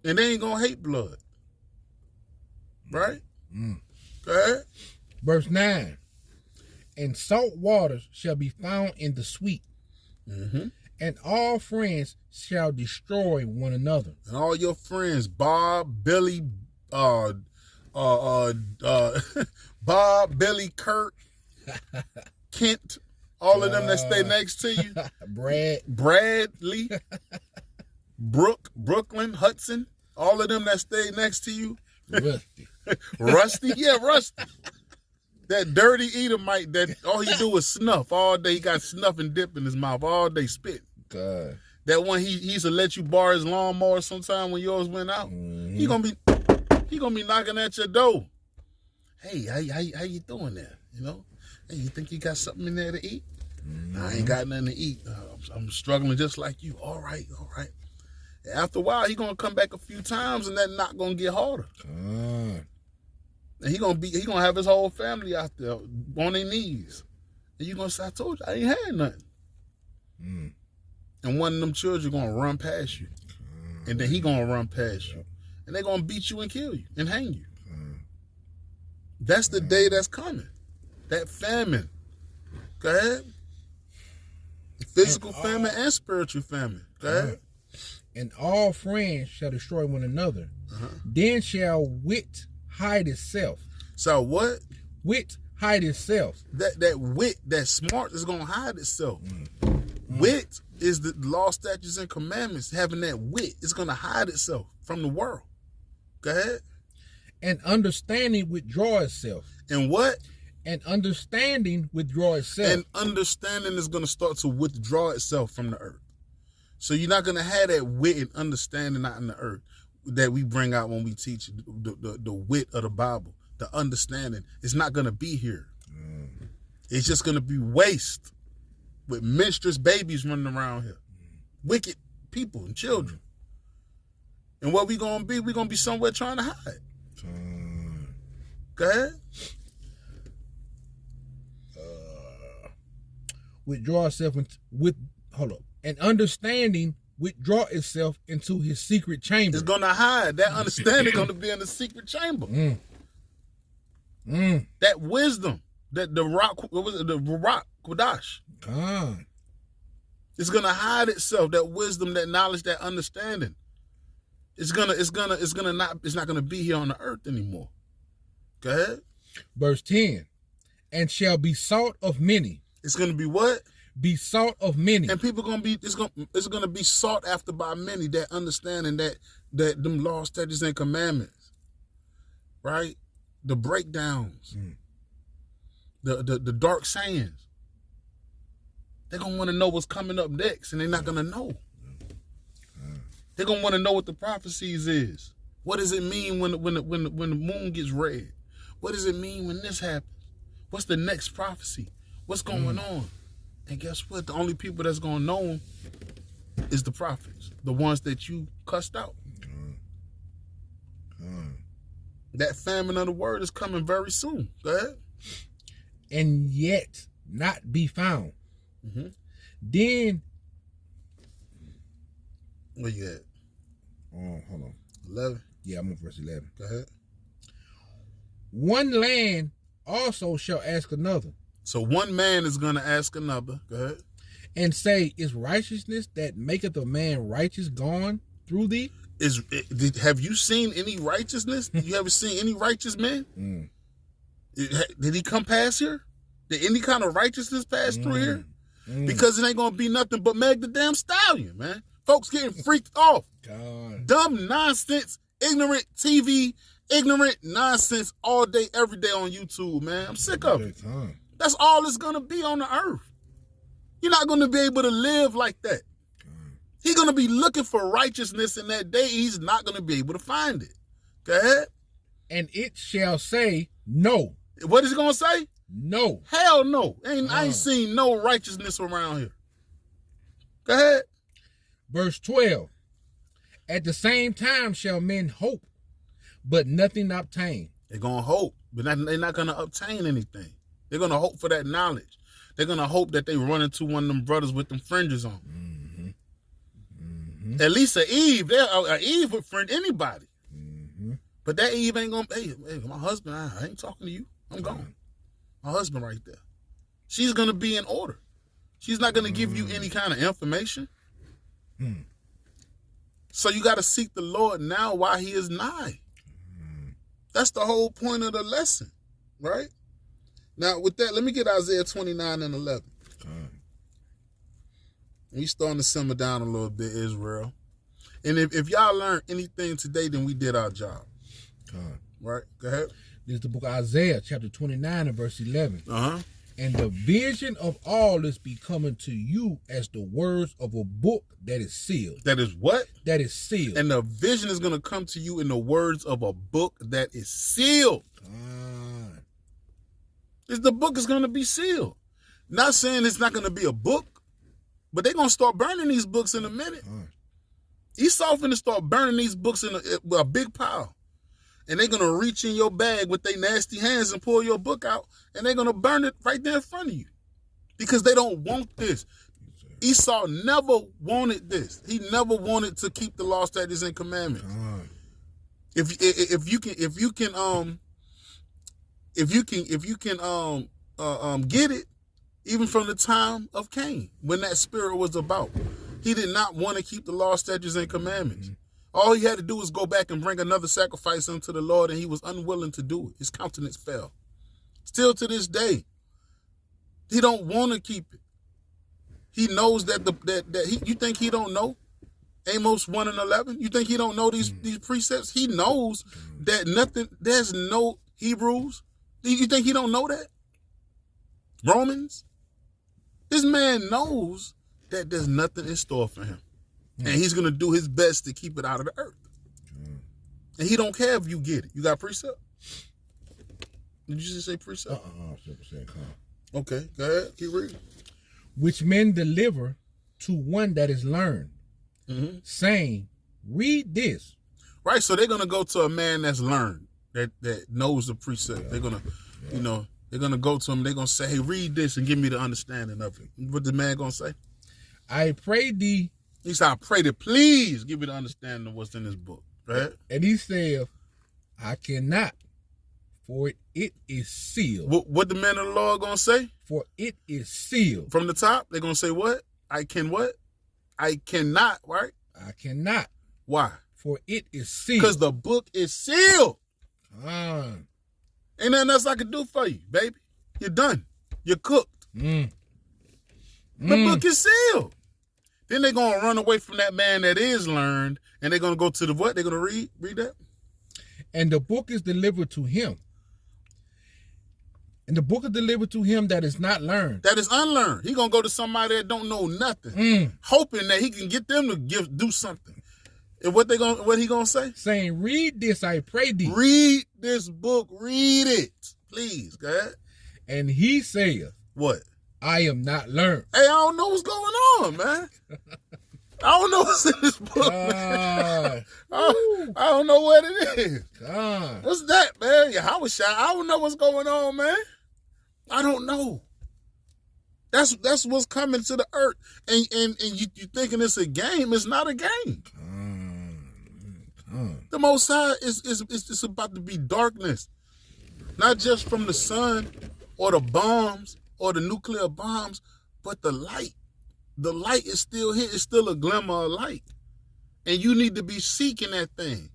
And they ain't gonna hate blood. Right? Go ahead. Verse 9. And salt waters shall be found in the sweet. And all friends shall destroy one another. And all your friends, Bob, Billy, Bob, Billy, Kurt, Kent, all of them that stay next to you. Bradley, Brooklyn, Hudson, all of them that stay next to you. Rusty, yeah, Rusty. That dirty Edomite that all he do is snuff all day. He got snuff and dip in his mouth all day, spit. God. That one he used to let you borrow his lawnmower sometime when yours went out. He gonna be knocking at your door. Hey, how you doing there? You know, hey, you think you got something in there to eat? I ain't got nothing to eat. I'm struggling just like you. All right. After a while, he gonna come back a few times, and that knock gonna get harder. And he gonna have his whole family out there on their knees, and you gonna say, "I told you, I ain't had nothing." And one of them children gonna run past you, and then he gonna run past you, and they gonna beat you and kill you and hang you. That's the day that's coming. That famine. Go ahead. Physical famine and spiritual famine. Go ahead. And all friends shall destroy one another. Then shall wit hide itself. So what? Wit hide itself. That wit, that smart is gonna hide itself. Wit is the law, statutes, and commandments. Having that wit is gonna hide itself from the world. Go ahead. And understanding withdraw itself. And what? And understanding withdraw itself. And understanding is gonna start to withdraw itself from the earth. So you're not gonna have that wit and understanding out in the earth that we bring out when we teach the wit of the Bible, the understanding. It's not gonna be here. It's just gonna be waste with menstruous babies running around here, wicked people and children. And what we gonna be? We gonna be somewhere trying to hide. Go ahead. Withdraw itself with And understanding withdraw itself into his secret chamber. It's gonna hide. That understanding gonna be in the secret chamber. That wisdom, that the rock, what was it? The rock Kodash. God. It's gonna hide itself. That wisdom, that knowledge, that understanding. It's not gonna be here on the earth anymore. Go ahead. Verse 10. And shall be sought of many. It's gonna be what? Be sought of many. And people it's gonna be sought after by many. That understanding, that them laws, statutes, and commandments, right? The breakdowns, the dark sayings. They're gonna want to know what's coming up next, and they're not gonna know. They're gonna want to know what the prophecies is. What does it mean when the moon gets red? What does it mean when this happens? What's the next prophecy? What's going on? And guess what? The only people that's gonna know them is the prophets, the ones that you cussed out. That famine of the word is coming very soon. Go ahead. And yet not be found. Then. Where you at? Hold on. 11? Yeah, I'm on verse 11. Go ahead. One land also shall ask another. So one man is going to ask another. Go ahead. And say, is righteousness that maketh a man righteous gone through thee? Have you seen any righteousness? You ever seen any righteous men? Did he come past here? Did any kind of righteousness pass through here? Because it ain't going to be nothing but Meg the damn Stallion, man. Folks getting freaked off. God. Dumb nonsense, ignorant TV, ignorant nonsense all day, every day on YouTube, man. I'm sick of it. That's all it's going to be on the earth. You're not going to be able to live like that. He's going to be looking for righteousness in that day. He's not going to be able to find it. Go ahead. And it shall say no. What is it going to say? No. Hell no. I ain't seen no righteousness around here. Go ahead. Verse 12. At the same time shall men hope, but nothing obtain. They're going to hope, but they're not going to obtain anything. They're going to hope for that knowledge. They're going to hope that they run into one of them brothers with them fringes on. At least Eve would friend anybody. But that Eve ain't going to, hey, my husband, I ain't talking to you. I'm gone. My husband right there. She's going to be in order. She's not going to give you any kind of information. So you got to seek the Lord now while he is nigh. That's the whole point of the lesson, right? Now, with that, let me get Isaiah 29 and 11. We starting to simmer down a little bit, Israel. And if y'all learned anything today, then we did our job. Right? Go ahead. This is the book of Isaiah, chapter 29 and verse 11. And the vision of all is becoming to you as the words of a book that is sealed. That is what? That is sealed. And the vision is going to come to you in the words of a book that is sealed. The book is going to be sealed. Not saying it's not going to be a book, but they're going to start burning these books in a minute. Esau finna start burning these books in a big pile. And they're going to reach in your bag with their nasty hands and pull your book out, and they're going to burn it right there in front of you. Because they don't want this. Esau never wanted this. He never wanted to keep the law, statutes, and commandments. If you can get it, even from the time of Cain, when that spirit was about, he did not want to keep the law, statutes, and commandments. All he had to do was go back and bring another sacrifice unto the Lord, and he was unwilling to do it. His countenance fell. Still to this day, he don't want to keep it. He knows that you think he don't know Amos 1 and 11? You think he don't know these precepts? He knows that there's no Hebrews. You think he don't know that? Romans? This man knows that there's nothing in store for him. And he's going to do his best to keep it out of the earth. And he don't care if you get it. You got precept? Did you just say precept? Okay, go ahead. Keep reading. Which men deliver to one that is learned, saying, read this. Right, so they're going to go to a man that's learned, that knows the precept. They're going to, they're going to go to him. They're going to say, hey, read this and give me the understanding of it. What the man going to say? I pray thee. He said, I pray thee, please give me the understanding of what's in this book. Right? And he said, I cannot, for it is sealed. What the man of the Lord going to say? For it is sealed. From the top, they're going to say what? I can what? I cannot, right? I cannot. Why? For it is sealed. Because the book is sealed. Ain't nothing else I can do for you, baby. You're done. You're cooked. The book is sealed. Then they're going to run away from that man that is learned, and they're going to go to the what? They're going to read that? And the book is delivered to him. And the book is delivered to him that is not learned. That is unlearned. He going to go to somebody that don't know nothing, hoping that he can get them to do something. And what he going to say? Saying, read this, I pray thee. Read this book. Read it. Please, go ahead. And he saith, what? I am not learned. Hey, I don't know what's going on, man. I don't know what's in this book, man. I don't know what it is. What's that, man? Yahweh Shai. I don't know what's going on, man. I don't know. That's what's coming to the earth. And you thinking it's a game. It's not a game. The Most High is about to be darkness. Not just from the sun or the bombs or the nuclear bombs, but the light. The light is still here. It's still a glimmer of light. And you need to be seeking that thing.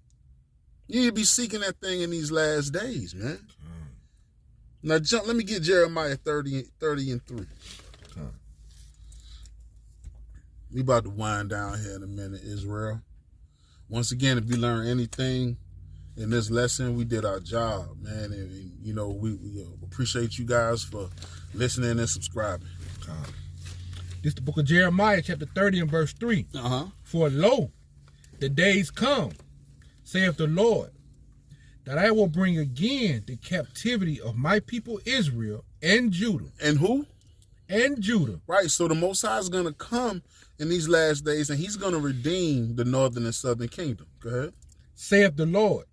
You need to be seeking that thing in these last days, man. Now, let me get Jeremiah 30 and 3. We about to wind down here in a minute, Israel. Once again, if you learn anything in this lesson, we did our job, man. And you know, we appreciate you guys for listening and subscribing. This is the book of Jeremiah, chapter 30 and verse 3. For lo, the days come, saith the Lord, that I will bring again the captivity of my people Israel and Judah. And who? And Judah. Right, so the Most High is going to come in these last days, and he's going to redeem the northern and southern kingdom. Go ahead. Saith the Lord,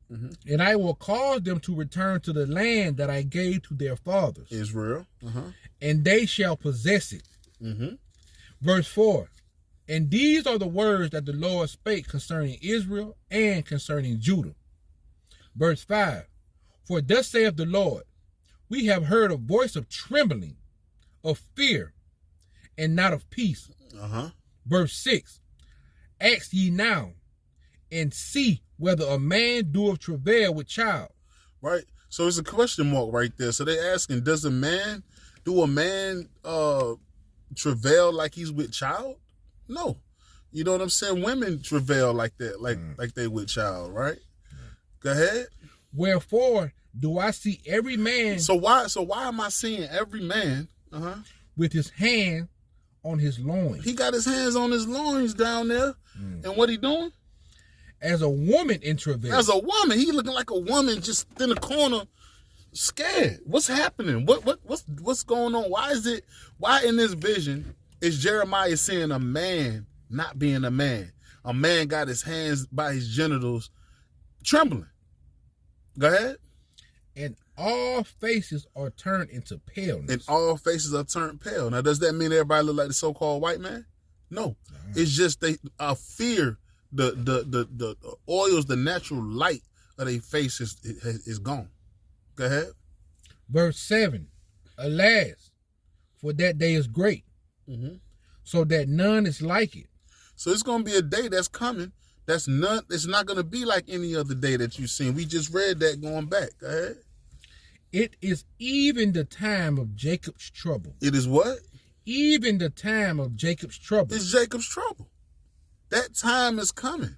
and I will cause them to return to the land that I gave to their fathers. Israel. And they shall possess it. Verse 4, and these are the words that the Lord spake concerning Israel and concerning Judah. Verse 5, for thus saith the Lord, we have heard a voice of trembling, of fear, and not of peace. Verse 6, ask ye now, and see whether a man doeth travail with child. Right, so it's a question mark right there. So they're asking, do a man travail like he's with child? No. You know what I'm saying? Women travail like that, like they with child, right? Go ahead. Wherefore do I see every man? So why am I seeing every man with his hand on his loins? He got his hands on his loins down there. And what he doing? As a woman in travail. As a woman. He looking like a woman just in the corner, scared. What's happening? What's going on? Why in this vision is Jeremiah seeing a man not being a man? A man got his hands by his genitals trembling. Go ahead. And all faces are turned into paleness. And all faces are turned pale. Now, does that mean everybody look like the so-called white man? No. It's just they fear the oils, the natural light of their face is gone. Go ahead. Verse 7, alas, for that day is great, so that none is like it. So it's going to be a day that's coming. It's not going to be like any other day that you've seen. We just read that going back. Go ahead. It is even the time of Jacob's trouble. It is what? Even the time of Jacob's trouble. It's Jacob's trouble. That time is coming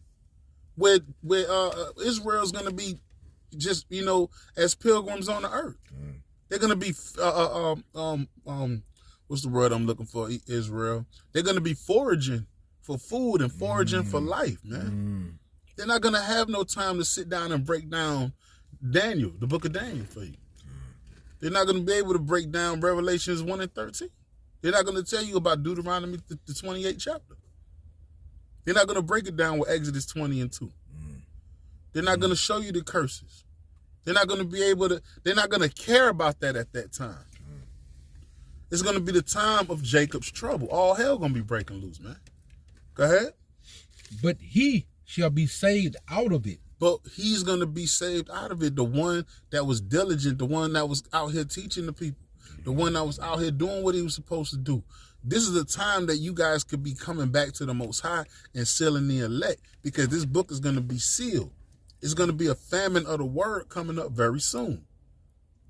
where Israel's going to be just, as pilgrims on the earth. They're going to be, what's the word I'm looking for, Israel? They're going to be foraging for food and foraging for life, man. They're not going to have no time to sit down and break down Daniel, the book of Daniel for you. They're not going to be able to break down Revelations 1 and 13. They're not going to tell you about Deuteronomy, the 28th chapter. They're not going to break it down with Exodus 20 and 2. They're not going to show you the curses. They're not going to be able to, they're not going to care about that at that time. It's going to be the time of Jacob's trouble. All hell going to be breaking loose, man. Go ahead. But he shall be saved out of it. But he's going to be saved out of it. The one that was diligent, the one that was out here teaching the people, the one that was out here doing what he was supposed to do. This is the time that you guys could be coming back to the Most High and sealing the elect, because this book is going to be sealed. It's going to be a famine of the word coming up very soon.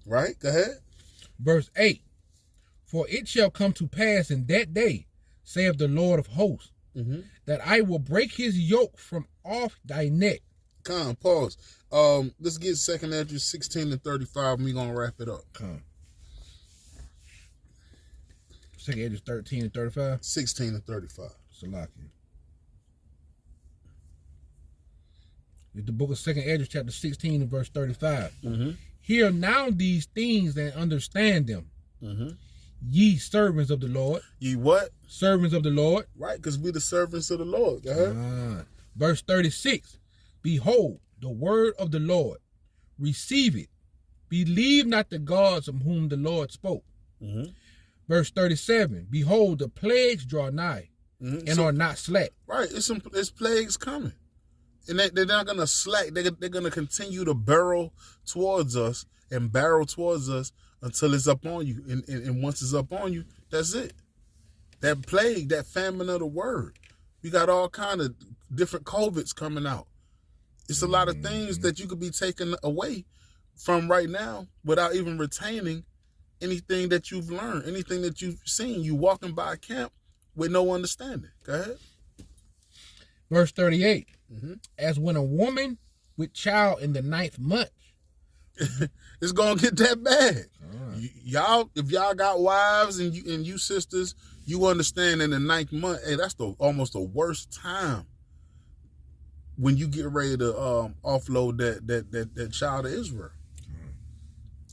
Right? Go ahead. Verse 8. For it shall come to pass in that day, saith the Lord of hosts, that I will break his yoke from off thy neck. Come, pause. Let's get 2nd Ezra 16 and 35, and we're going to wrap it up. Come. 2nd Ezra 13 and 35? 16 and 35. Salakia. It's the book of 2nd Ezra, chapter 16 and verse 35. Hear now these things and understand them. Ye servants of the Lord. Ye what? Servants of the Lord. Right, because we the servants of the Lord. Go ahead. Verse 36. Behold, the word of the Lord. Receive it. Believe not the gods of whom the Lord spoke. Verse 37. Behold, the plagues draw nigh and are not slack. Right, it's plagues coming. And they're not going to slack. They're going to continue to barrel towards us until it's up on you. And once it's up on you, that's it. That plague, that famine of the word. We got all kind of different COVIDs coming out. It's a lot of things that you could be taken away from right now without even retaining anything that you've learned, anything that you've seen. You walking by a camp with no understanding. Go ahead. Verse 38. As when a woman with child in the 9th month. It's gonna get that bad. Y'all, if y'all got wives and you sisters, you understand in the 9th month, hey, that's almost the worst time when you get ready to offload that child of Israel.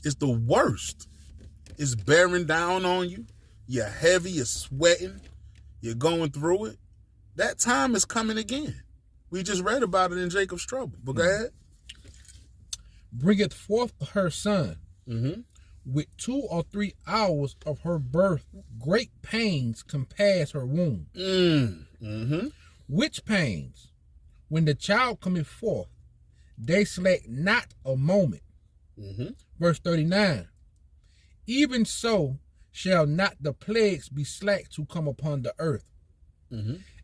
It's the worst. It's bearing down on you. You're heavy, you're sweating, you're going through it. That time is coming again. We just read about it in Jacob's trouble. But go ahead. Bringeth forth her son with 2 or 3 hours of her birth, great pains compass her womb. Which pains? When the child cometh forth, they slack not a moment. Verse 39. Even so shall not the plagues be slack to come upon the earth.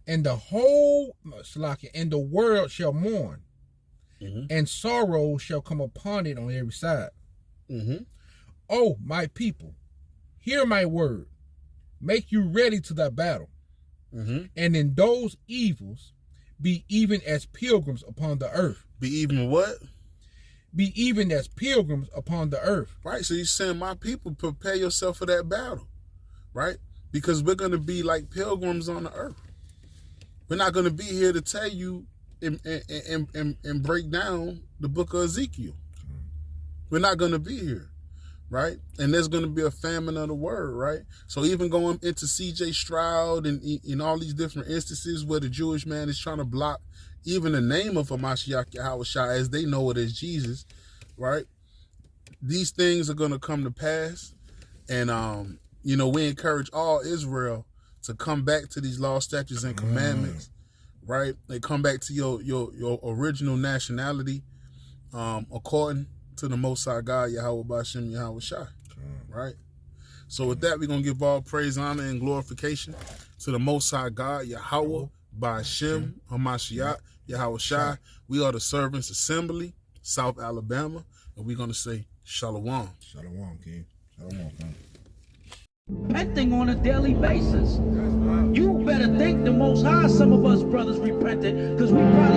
And the whole and the world shall mourn, and sorrow shall come upon it on every side. Oh, my people, hear my word. Make you ready to the battle. And in those evils, be even as pilgrims upon the earth. Be even what? Be even as pilgrims upon the earth. Right, so he's saying, my people, prepare yourself for that battle. Right? Because we're going to be like pilgrims on the earth. We're not going to be here to tell you and break down the book of Ezekiel. We're not going to be here, right? And there's going to be a famine of the word, right? So even going into CJ Stroud and in all these different instances where the Jewish man is trying to block even the name of Hamashiach Yahushua as they know it as Jesus, right? These things are going to come to pass. And, we encourage all Israel to come back to these laws, statutes, and commandments, right? They come back to your original nationality, according to the Most High God, Yahweh B'Shem Yahweh Shai, right? So with that, we're going to give all praise, honor, and glorification to the Most High God, Yahweh B'Shem Hamashiach Yahweh Shai. We are the Servants Assembly, South Alabama, and we're going to say Shalom. Shalom, King. Shalom, King. Repenting on a daily basis. You better thank the Most High some of us brothers repented, because we probably